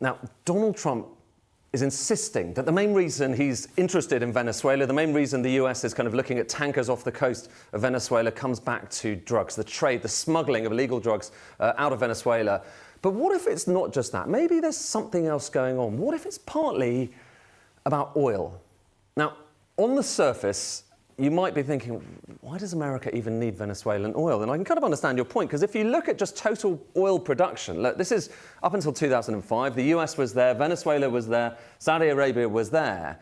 Now, Donald Trump is insisting that the main reason he's interested in Venezuela, the main reason the US is kind of looking at tankers off the coast of Venezuela comes back to drugs, the trade, the smuggling of illegal drugs out of Venezuela. But what if it's not just that? Maybe there's something else going on. What if it's partly about oil? Now, on the surface, you might be thinking, why does America even need Venezuelan oil? And I can kind of understand your point, because if you look at just total oil production, look, this is up until 2005, the US was there, Venezuela was there, Saudi Arabia was there.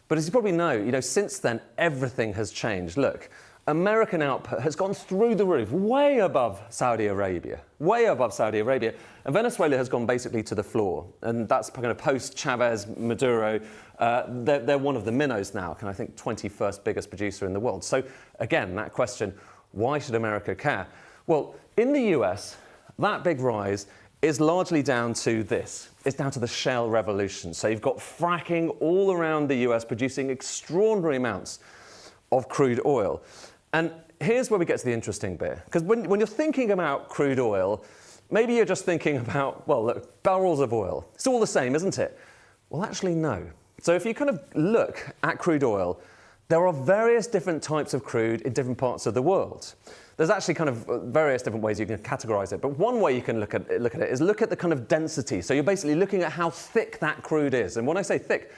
But as you probably know, since then, everything has changed. Look, American output has gone through the roof, way above Saudi Arabia, and Venezuela has gone basically to the floor. And that's kind of post-Chavez, Maduro. They're one of the minnows now, and I think 21st biggest producer in the world. So again, that question, why should America care? Well, in the US, that big rise is largely down to this. It's down to the shale revolution. So you've got fracking all around the US producing extraordinary amounts of crude oil. And here's where we get to the interesting bit. Because when you're thinking about crude oil, maybe you're just thinking about, well, look, barrels of oil. It's all the same, isn't it? Well, actually, no. So if you kind of look at crude oil, there are various different types of crude in different parts of the world. There's actually kind of various different ways you can categorize it. But one way you can look at it is look at the kind of density. So you're basically looking at how thick that crude is. And when I say thick,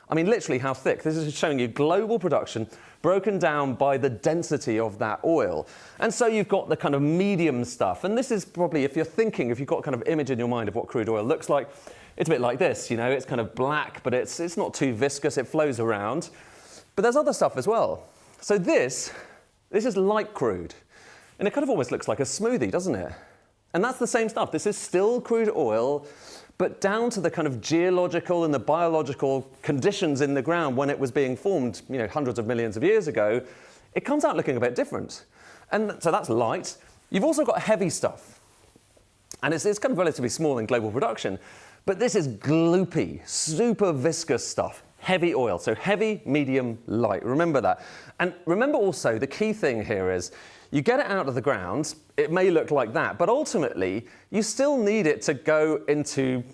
I mean literally how thick. This is showing you global production broken down by the density of that oil. And so you've got the kind of medium stuff. And this is probably, if you've got kind of image in your mind of what crude oil looks like, it's a bit like this, it's kind of black, but it's not too viscous, it flows around. But there's other stuff as well. So this is light crude. And it kind of almost looks like a smoothie, doesn't it? And that's the same stuff. This is still crude oil, but down to the kind of geological and the biological conditions in the ground when it was being formed, hundreds of millions of years ago, it comes out looking a bit different. And so that's light. You've also got heavy stuff. And it's kind of relatively small in global production. But this is gloopy, super viscous stuff, heavy oil. So heavy, medium, light. Remember that. And remember also, the key thing here is, you get it out of the ground, it may look like that, but ultimately, you still need it to go into,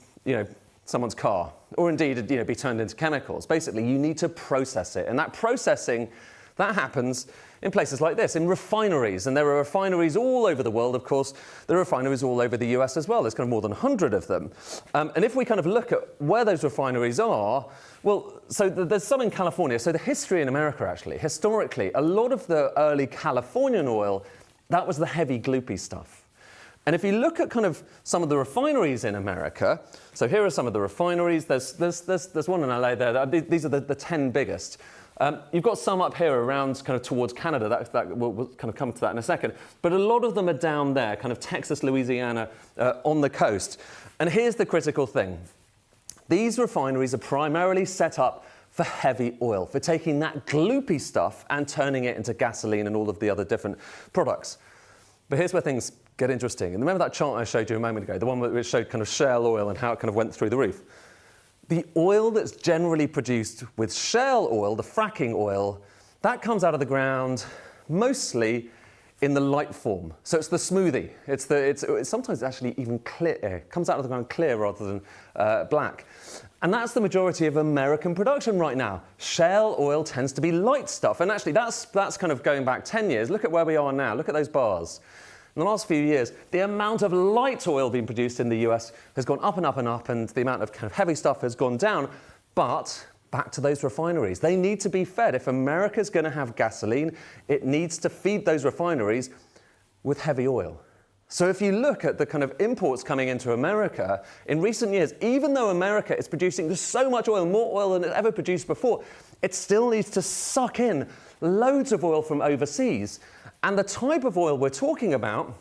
someone's car, or indeed, be turned into chemicals. Basically, you need to process it. And that processing, that happens in places like this, in refineries. And there are refineries all over the world, of course. There are refineries all over the US as well. There's kind of more than 100 of them. And if we kind of look at where those refineries are, well, so there's some in California. So the history in America, actually, historically, a lot of the early Californian oil, that was the heavy, gloopy stuff. And if you look at kind of some of the refineries in America, so here are some of the refineries. There's one in LA there. These are the 10 biggest. You've got some up here around kind of towards Canada. We'll kind of come to that in a second. But a lot of them are down there, kind of Texas, Louisiana, on the coast. And here's the critical thing. These refineries are primarily set up for heavy oil, for taking that gloopy stuff and turning it into gasoline and all of the other different products. But here's where things get interesting. And remember that chart I showed you a moment ago, the one which showed kind of shale oil and how it kind of went through the roof? The oil that's generally produced with shale oil, the fracking oil, that comes out of the ground mostly in the light form. So it's the smoothie. It's sometimes actually even clear. It comes out of the ground clear rather than black. And that's the majority of American production right now. Shale oil tends to be light stuff. And actually, that's kind of going back 10 years. Look at where we are now. Look at those bars. In the last few years, the amount of light oil being produced in the US has gone up and up and up, and the amount of kind of heavy stuff has gone down. But back to those refineries. They need to be fed. If America's going to have gasoline, it needs to feed those refineries with heavy oil. So if you look at the kind of imports coming into America, in recent years, even though America is producing so much oil, more oil than it ever produced before, it still needs to suck in loads of oil from overseas. And the type of oil we're talking about,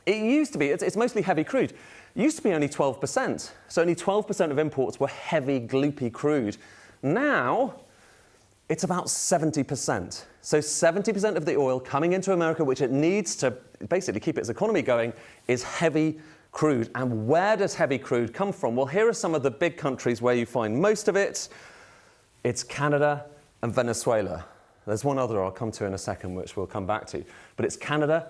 it used to be, it's mostly heavy crude. It used to be only 12%. So only 12% of imports were heavy, gloopy crude. Now, it's about 70%. So 70% of the oil coming into America, which it needs to basically keep its economy going, is heavy crude. And where does heavy crude come from? Well, here are some of the big countries where you find most of it. It's Canada and Venezuela. There's one other I'll come to in a second, which we'll come back to. But it's Canada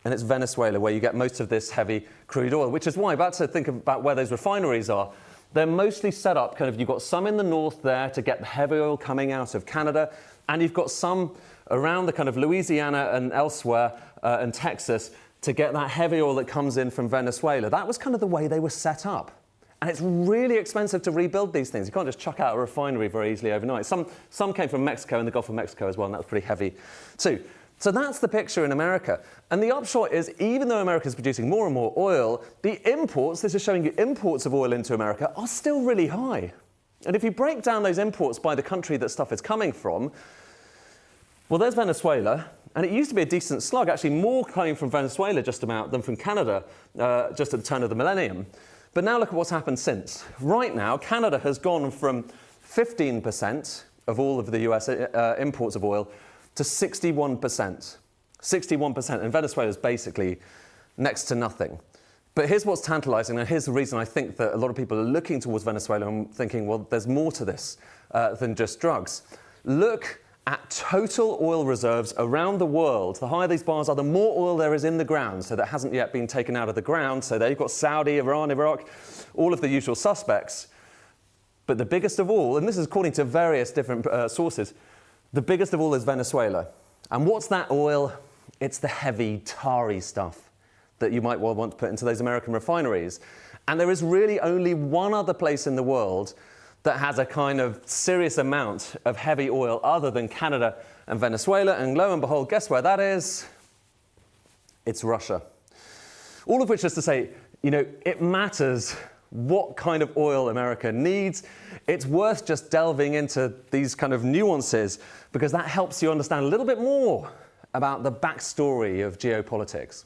and it's Venezuela where you get most of this heavy crude oil, which is why, back to think about where those refineries are, they're mostly set up kind of, you've got some in the north there to get the heavy oil coming out of Canada, and you've got some around the kind of Louisiana and elsewhere and Texas to get that heavy oil that comes in from Venezuela. That was kind of the way they were set up. And it's really expensive to rebuild these things. You can't just chuck out a refinery very easily overnight. Some came from Mexico and the Gulf of Mexico as well, and that was pretty heavy too. So that's the picture in America. And the upshot is, even though America is producing more and more oil, the imports, this is showing you imports of oil into America, are still really high. And if you break down those imports by the country that stuff is coming from, well, there's Venezuela, and it used to be a decent slug, actually more coming from Venezuela just about than from Canada, just at the turn of the millennium. But now look at what's happened since. Right now, Canada has gone from 15% of all of the US imports of oil to 61%. 61%, and Venezuela is basically next to nothing. But here's what's tantalizing, and here's the reason I think that a lot of people are looking towards Venezuela and thinking, well, there's more to this than just drugs. Look at total oil reserves around the world. The higher these bars are, the more oil there is in the ground, so that hasn't yet been taken out of the ground. So there you've got Saudi, Iran, Iraq, all of the usual suspects. But the biggest of all, and this is according to various different sources, the biggest of all is Venezuela. And what's that oil? It's the heavy, tarry stuff that you might well want to put into those American refineries. And there is really only one other place in the world that has a kind of serious amount of heavy oil other than Canada and Venezuela. And lo and behold, guess where that is? It's Russia. All of which is to say, you know, it matters what kind of oil America needs. It's worth just delving into these kind of nuances because that helps you understand a little bit more about the backstory of geopolitics.